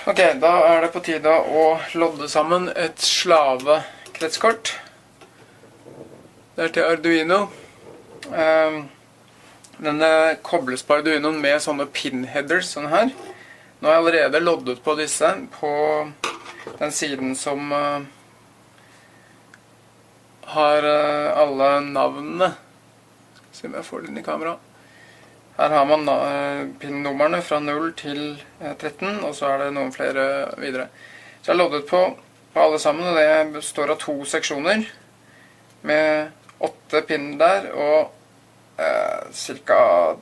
Ok, da er det på tide å lodde sammen et slavekretskort. Det er til Arduino. Denne kobles på Arduinoen med sånne pinheaders, sånn her. Nå har jeg allerede loddet på disse på den siden som har alle navnene. Skal vi se om jeg får det inn i kamera. Her har man pin-numrene fra 0 til 13, og så er det noen flere videre. Så jeg har loddet på alle sammen, og det består av 2 seksjoner med 8 pin der, og ca.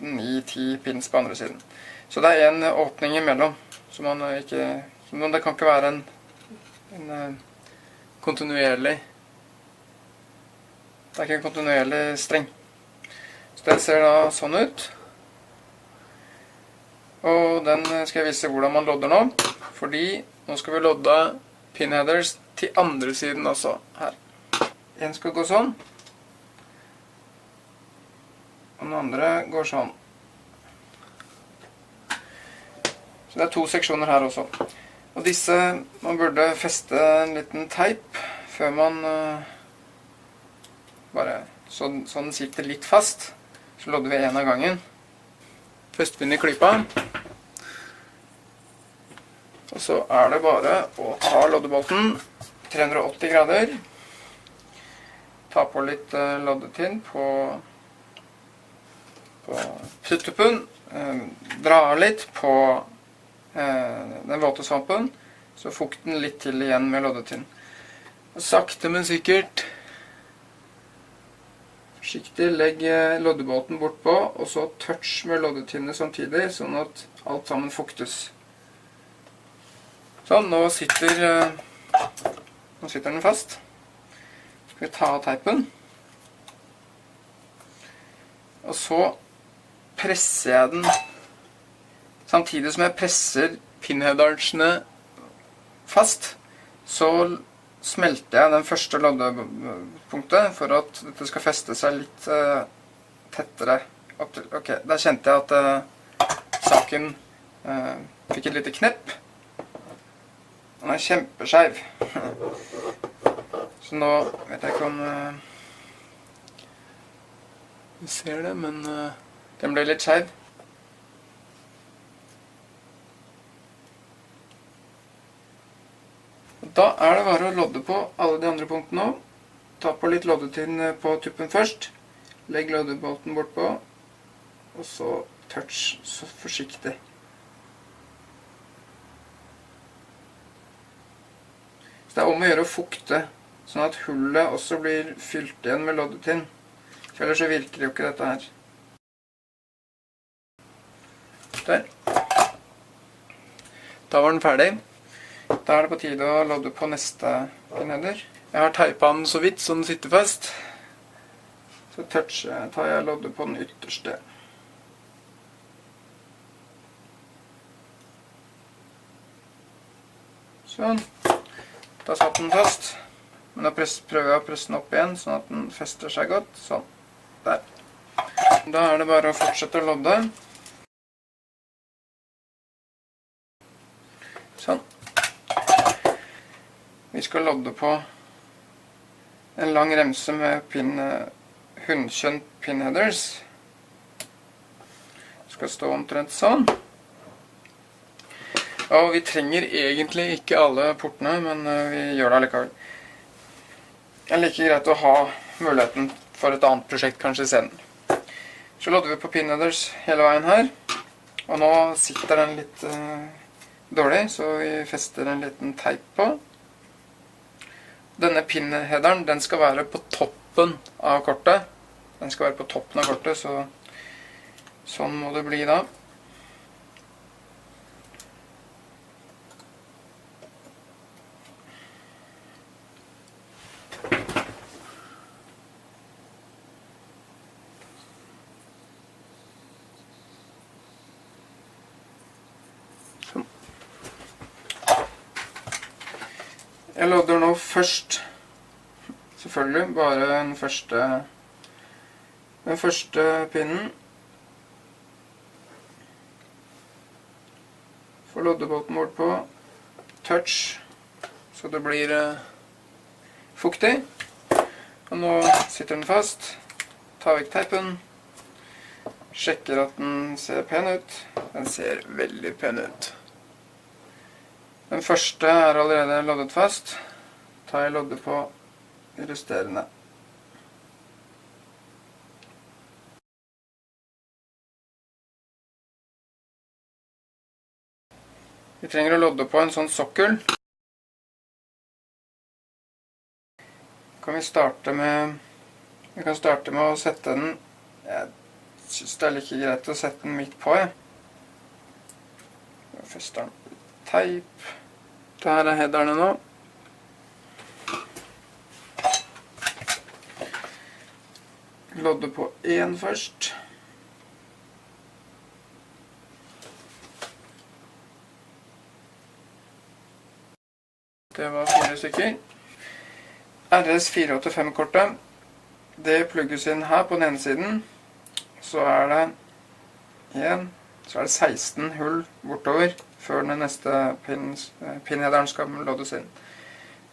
9-10 pins på andre siden. Så det er en åpning imellom, så det kan ikke være en kontinuerlig. Det er ikke en kontinuerlig streng. Så den ser da sånn ut. Og den skal jeg vise hvordan man lodder nå, fordi nå skal vi lodde pinheaders til andre siden også, her. En skal gå sånn, og den andre går sånn. Så det er 2 seksjoner her også. Og disse, man burde feste en liten teip før man bare, så den sitter litt fast. Så lodder vi en av gangen. Fester vi den i klypa. Og så er det bare å ta loddebolten 380 grader. Ta på litt loddetinn på puttuppen. Dra litt på den våte svampen. Så fukten litt til igjen med loddetinn. Og sakte, men sikkert forsiktig legg loddebolten bort på, og så touch med loddetinnet samtidig, sånn at alt sammen fuktes. Sånn, nå sitter den fast. Skal vi ta av teipen. Og så presser jeg den, samtidig som jeg presser pinheadersene fast, så smelter jeg den første loddepunktet for at dette skal feste seg litt tettere. Ok, da kjente jeg at saken fikk et lite knepp. Den er kjempeskjev. Så nå vet jeg ikke om du ser det, men den ble litt skjev. Da er det bare å lodde på alle de andre punktene også. Ta på litt loddetinn på tuppen først. Legg loddebolten bort på. Og så touch så forsiktig. Så det er om å gjøre å fukte, sånn at hullet også blir fylt igjen med loddetinn. For ellers så virker jo ikke dette her. Der. Da var den ferdig. Da er det på tide å lodde på neste pinheader. Jeg har teipet den så vidt så den sitter fast. Så tar jeg loddet på den ytterste. Sånn. Da satt den fast. Men da prøver jeg å presse den opp igjen, sånn at den fester seg godt. Sånn. Der. Da er det bare å fortsette å lodde. Sånn. Vi skal lodde på en lang remse med hundkjønn pinheaders. Det skal stå omtrent sånn. Og vi trenger egentlig ikke alle portene, men vi gjør det allikevel. Det er like greit å ha muligheten for et annet prosjekt kanskje i scenen. Så lodder vi på pinheaders hele veien her. Og nå sitter den litt dårlig, så vi fester en liten teip på. Denne pinheaderen, den skal være på toppen av kortet. Den skal være på toppen av kortet, så sånn må det bli da. Sånn. Jeg lodder nå først, selvfølgelig, bare den første pinnen. Får loddebolten bort på, touch, så det blir fuktig. Og nå sitter den fast. Ta vekk teipen. Sjekker at den ser pen ut. Den ser veldig pen ut. Den første er allerede loddet fast. Tar jeg loddet på de resterende. Vi trenger å lodde på en sånn sokkel. Vi kan starte med å sette den. Jeg synes det er like greit å sette den midt på. Jeg fester den med teip. Dette er headerne nå. Lodde på en først. Det var 4 stykker. RS485-kortet, det plugges inn her på den ene siden. Så er det 16 hull bortover før den neste pinheaderen skal loddes inn.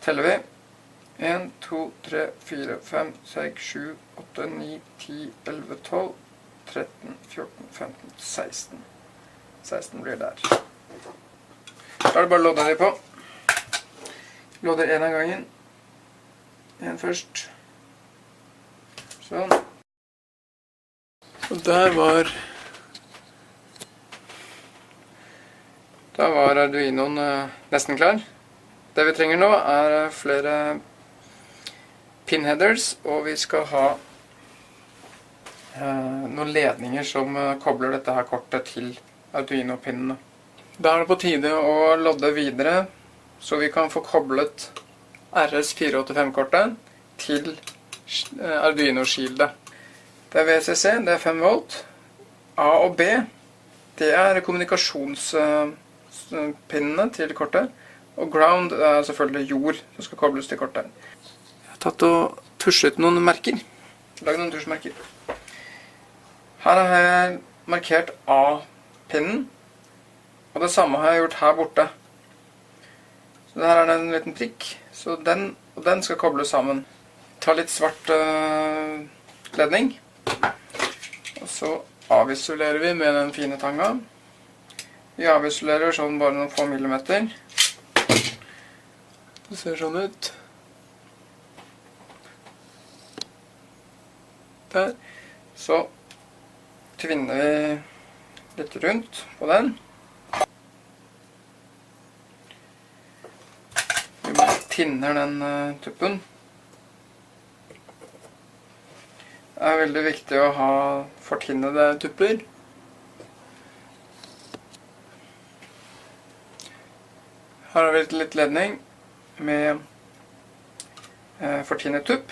Teller vi. 1, 2, 3, 4, 5, 6, 7, 8, 9, 10, 11, 12, 13, 14, 15, 16. 16 blir der. Da er det bare å lodde de på. Lodder en av gangen. En først. Sånn. Og der var Arduinoen nesten klar. Det vi trenger nå er flere pinheaders, og vi skal ha noen ledninger som kobler dette her kortet til Arduino-pinnene. Da er det på tide å lodde videre, så vi kan få koblet RS485-kortet til Arduino-skildet. Det er VCC, det er 5 volt. A og B, det er kommunikasjonspinnene til kortet. Og ground er selvfølgelig jord som skal kobles til kortet. Jeg har tatt og tusjet noen merker. Laget noen tusjmerker. Her har jeg markert A-pinnen. Og det samme har jeg gjort her borte. Så her er det en liten prikk, så den og den skal kobles sammen. Ta litt svart ledning, og så avisolerer vi med den fine tanga. Vi avisolerer sånn bare noen få millimeter. Det ser sånn ut. Der. Så tvinner vi litt rundt på den. Tinner den tuppen. Det er veldig viktig å ha fortinnede tupper. Her har vi litt ledning med fortinnet tupp.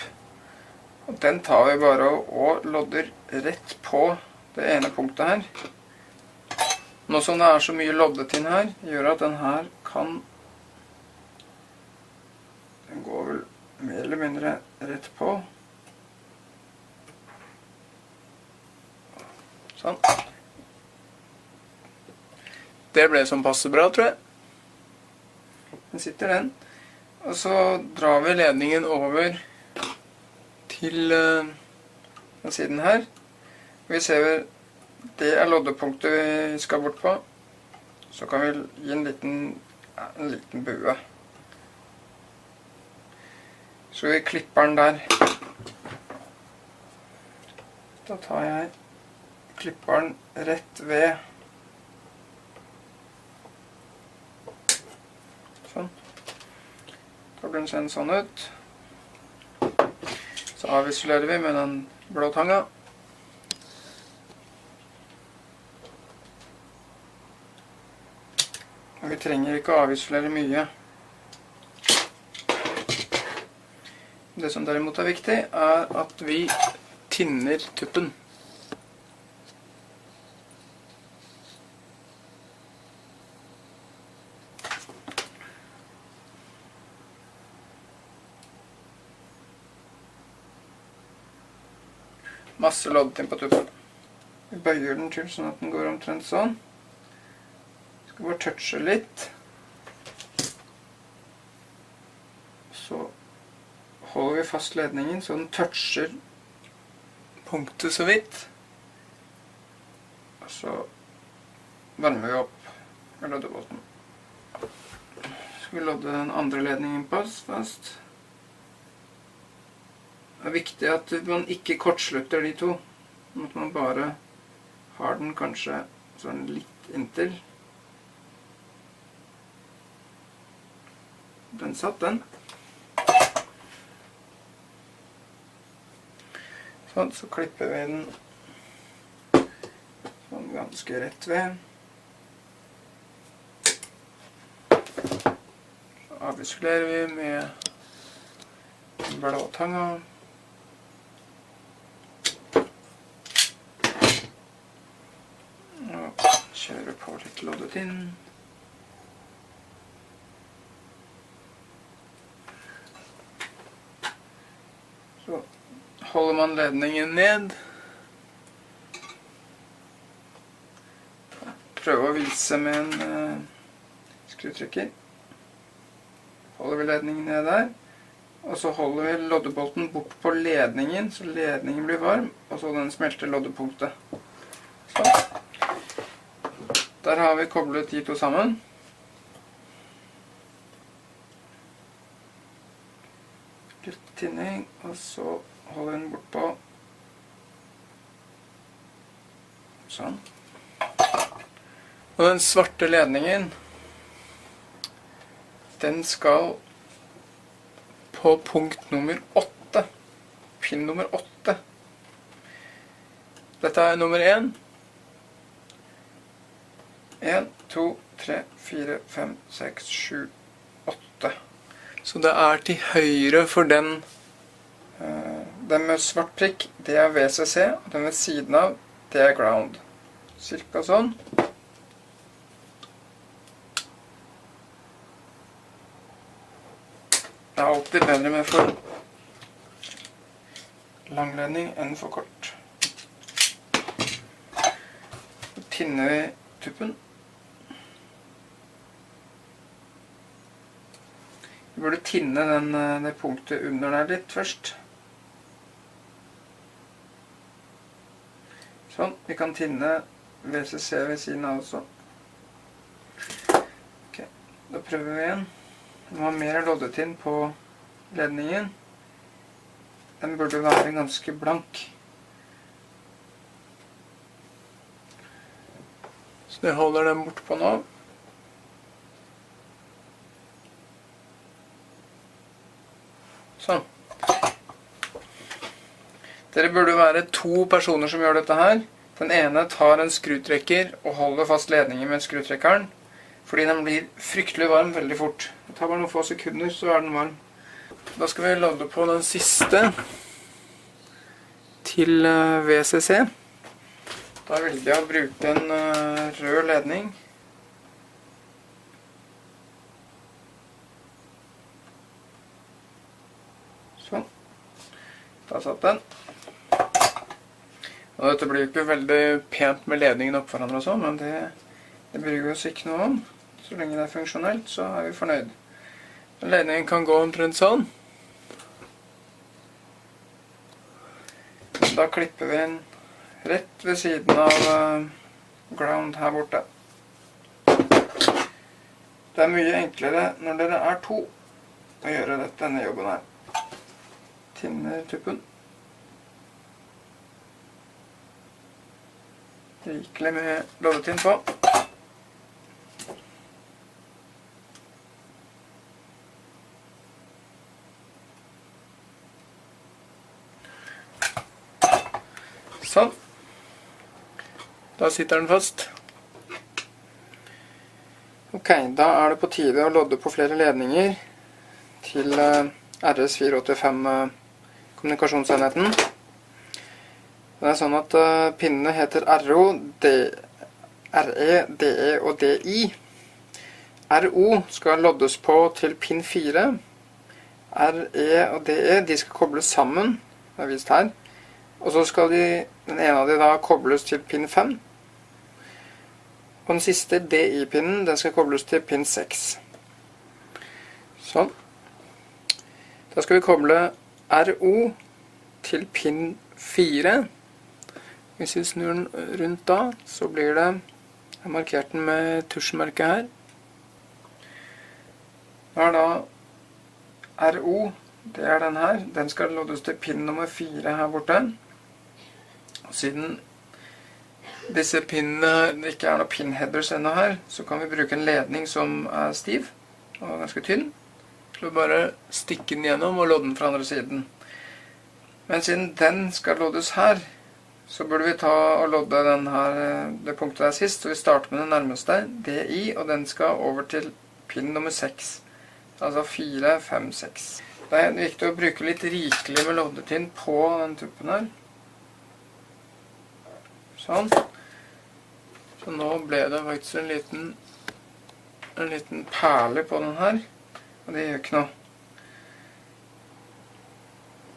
Og den tar vi bare og lodder rett på det ene punktet her. Nå som det er så mye loddet inn her, gjør at den her kan... Den går vel mer eller mindre rett på. Sånn. Det ble som passer bra, tror jeg. Den sitter den. Og så drar vi ledningen over til den siden her. Vi ser det er loddepunktet vi skal bort på. Så kan vi gi en liten bue. Så vi klipper den der. Da tar jeg klipperen rett ved. Sånn. Da blir den sendt sånn ut. Så avisolerer vi med den blå tanga. Og vi trenger ikke å avisolere mye. Det som derimot er viktig, er at vi tinner tuppen. Masse loddet inn på tuppen. Vi bøyer den til sånn at den går omtrent sånn. Vi skal bare touche litt. holder vi fast ledningen så den toucher punktet så vidt. Og så varmer vi opp loddebolten. Så skal vi lodde den andre ledningen på fast. Det er viktig at man ikke kortslutter de to. At man bare har den kanskje sånn litt inntil. Den satt, den. Sånn, så klipper vi den sånn ganske rett ved. Så avviskulerer vi med blåtanga. Og kjører på litt loddet inn. Så holder man ledningen ned. Prøve å vise med en skrutrekker. Holder vi ledningen ned der. Og så holder vi loddebolten bort på ledningen, så ledningen blir varm, og så den smelter loddepunktet. Sånn. Der har vi koblet de to sammen. Litt tinning, og så holder den bort på. Sånn. Og den svarte ledningen, den skal på punkt nummer 8. Pin nummer 8. Dette er nummer 1. 1, 2, 3, 4, 5, 6, 7, 8. Så det er til høyre for den med svart prikk, det er VCC, og den ved siden av, det er ground. Cirka sånn. Det er alltid bedre med for langledning enn for kort. Så tinner vi tuppen. Vi burde tinne det punktet under der litt først. Sånn, vi kan tinne VCC ved siden av også. Ok, da prøver vi igjen. Den har mer loddetinn på ledningen. Den burde være ganske blank. Så jeg holder den bort på nå. Sånn. Dere burde være 2 personer som gjør dette her. Den ene tar en skrutrekker og holder fast ledningen med skrutrekkeren, fordi den blir fryktelig varm veldig fort. Det tar bare noen få sekunder, så er den varm. Da skal vi lodde på den siste til VCC. Da velger jeg å bruke en rød ledning. Sånn. Da satt den. Og dette blir jo ikke veldig pent med ledningen opp hverandre og sånn, men det bryr vi oss ikke noe om. Så lenge det er funksjonelt, så er vi fornøyd. Ledningen kan gå omtrent sånn. Da klipper vi den rett ved siden av ground her borte. Det er mye enklere når dere er 2 å gjøre denne jobben her. Tinner tuppen. Rikelig med loddetinn på. Sånn. Da sitter den fast. Ok, da er det på tide å lodde på flere ledninger til RS485 kommunikasjonsenheten. Det er sånn at pinnene heter RO, RE, DE og DI. RO skal loddes på til pin 4. RE og DE, de skal kobles sammen, det er vist her. Og så skal den ene av de da kobles til pin 5. Og den siste, DI-pinnen, den skal kobles til pin 6. Sånn. Da skal vi koble RO til pin 4. Hvis vi snur den rundt da, så blir det, jeg har markert den med tusjmerket her. Da er da RO, det er den her. Den skal loddes til pin nummer 4 her borte. Og siden disse pinnene ikke er noen pinheaders ennå her, så kan vi bruke en ledning som er stiv og ganske tynn. Så bare stikke den gjennom og lodde den fra andre siden. Men siden den skal loddes her, så burde vi ta og lodde den her, det punktet der sist, så vi starter med den nærmeste, DI, og den skal over til pin nummer 6. Altså 4, 5, 6. Det er viktig å bruke litt rikelig med loddetinn på den tuppen her. Sånn. Så nå ble det faktisk en liten perle på den her, og det gjør ikke noe.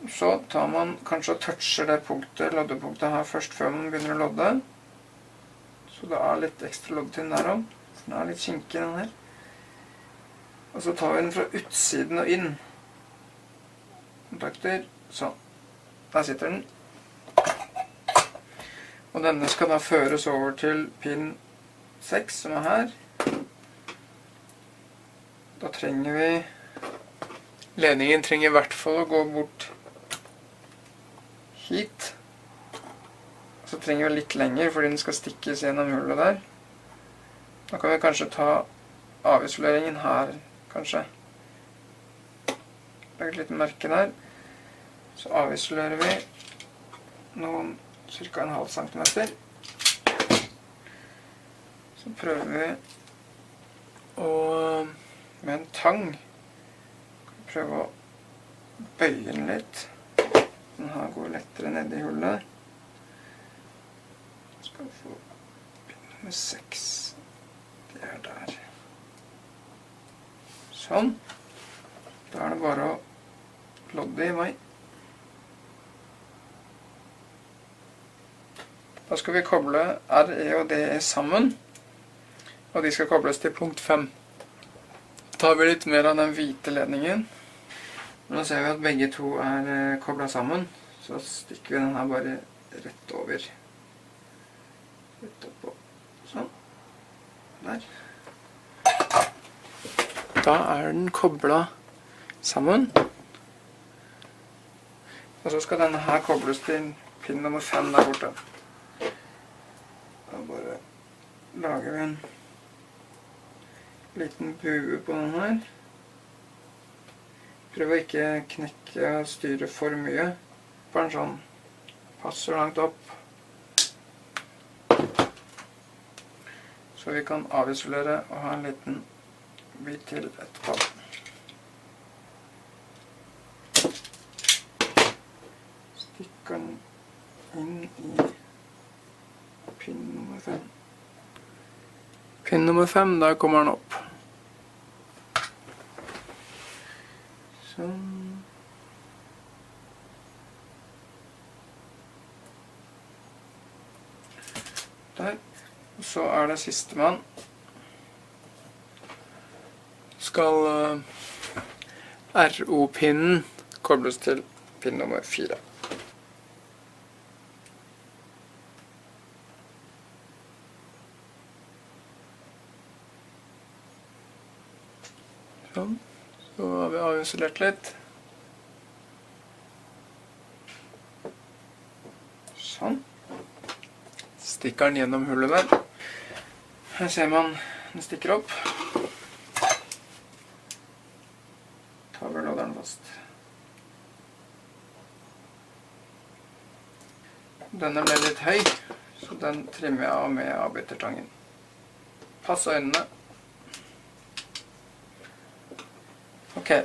Så tar man kanskje og toucher det loddepunktet her først før man begynner å lodde. Så det er litt ekstra loddetinn der også. Den er litt kinkig den her. Og så tar vi den fra utsiden og inn. Kontakter, sånn. Der sitter den. Og denne skal da føres over til pin 6, som er her. Da trenger vi, ledningen trenger i hvert fall å gå bort hit. Så trenger vi litt lenger, fordi den skal stikkes gjennom hullet der. Da kan vi kanskje ta avisoleringen her, kanskje. Legger et lite merke der. Så avisolerer vi noen cirka en halv centimeter. Så prøver vi å, med en tang, prøve å bøye den litt. Den her går lettere ned i hullet. Så skal vi få pin nummer 6. Det er der. Sånn. Da er det bare å lodde i vei. Da skal vi koble RE og DE sammen, og de skal kobles til punkt 5. Da tar vi litt mer av den hvite ledningen. Nå ser vi at begge to er koblet sammen, så stikker vi den her bare rett over. Rett oppå. Sånn. Der. Da er den koblet sammen. Og så skal denne her kobles til pin nummer 5 der borte. Da bare lager vi en liten bue på den her. Prøv å ikke knekke og styre for mye. Bare en sånn passer langt opp. Så vi kan avisolere og ha en liten bit til etterpå. Stikker den inn i pin nummer 5. Pin nummer 5, der kommer den opp. Sånn. Der. Og så er det sistemann. Skal RO-pinnen kobles til pin nummer 4. Sånn. Så har vi avisolert litt. Sånn. Stikker den gjennom hullet der. Her ser man den stikker opp. Tar vi lodderen fast. Denne ble litt høy, så den trimmer jeg av med avbitertangen. Pass øynene. Ok,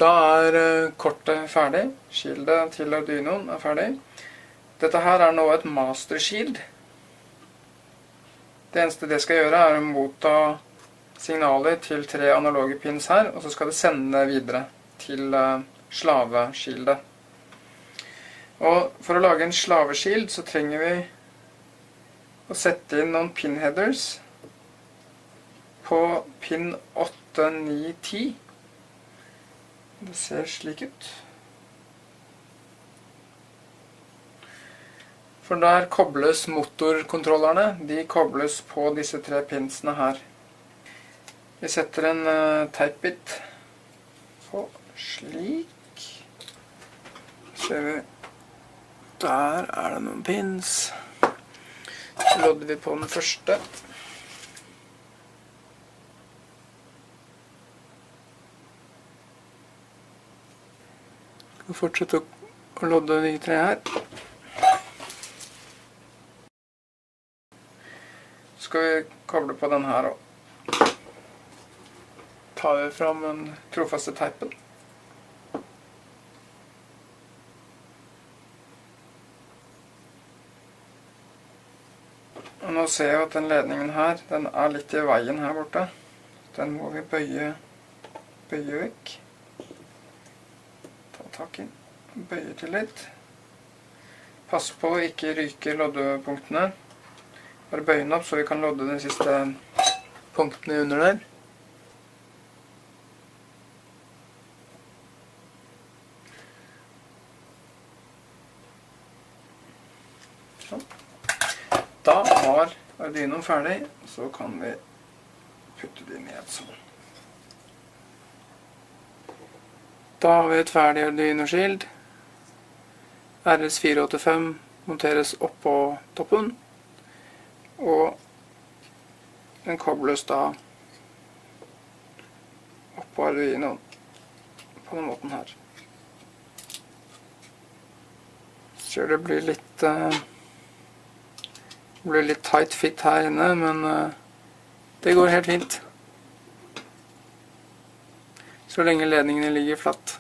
da er kortet ferdig. Skildet til Arduinoen er ferdig. Dette her er nå et master shield. Det eneste det skal gjøre er å motta signaler til 3 analoge pins her, og så skal det sende videre til slaveskildet. Og for å lage en slaveskild så trenger vi å sette inn noen pinheaders på pin 8, 9, 10. Det ser slik ut. For der kobles motorkontrollerne. De kobles på disse 3 pinsene her. Vi setter en teipbit på slik. Ser vi. Der er det noen pins. Så lodder vi på den første. Vi fortsetter å lodde de 3 her. Så skal vi koble på den her også. Tar vi fram den trofaste teipen. Og nå ser jeg at den ledningen her, den er litt i veien her borte. Den må vi bøye vekk. Tak i, bøye til litt. Pass på å ikke ryke loddepunktene. Bare bøye den opp så vi kan lodde de siste punktene under der. Sånn. Da var Arduinoen ferdig, så kan vi putte de ned sånn. Da har vi et ferdig Arduino-skild. RS485 monteres opp på toppen, og den kobles da opp på Arduinoen på den måten her. Så det blir litt tight fit her inne, men det går helt fint. Så lenge ledningene ligger flatt.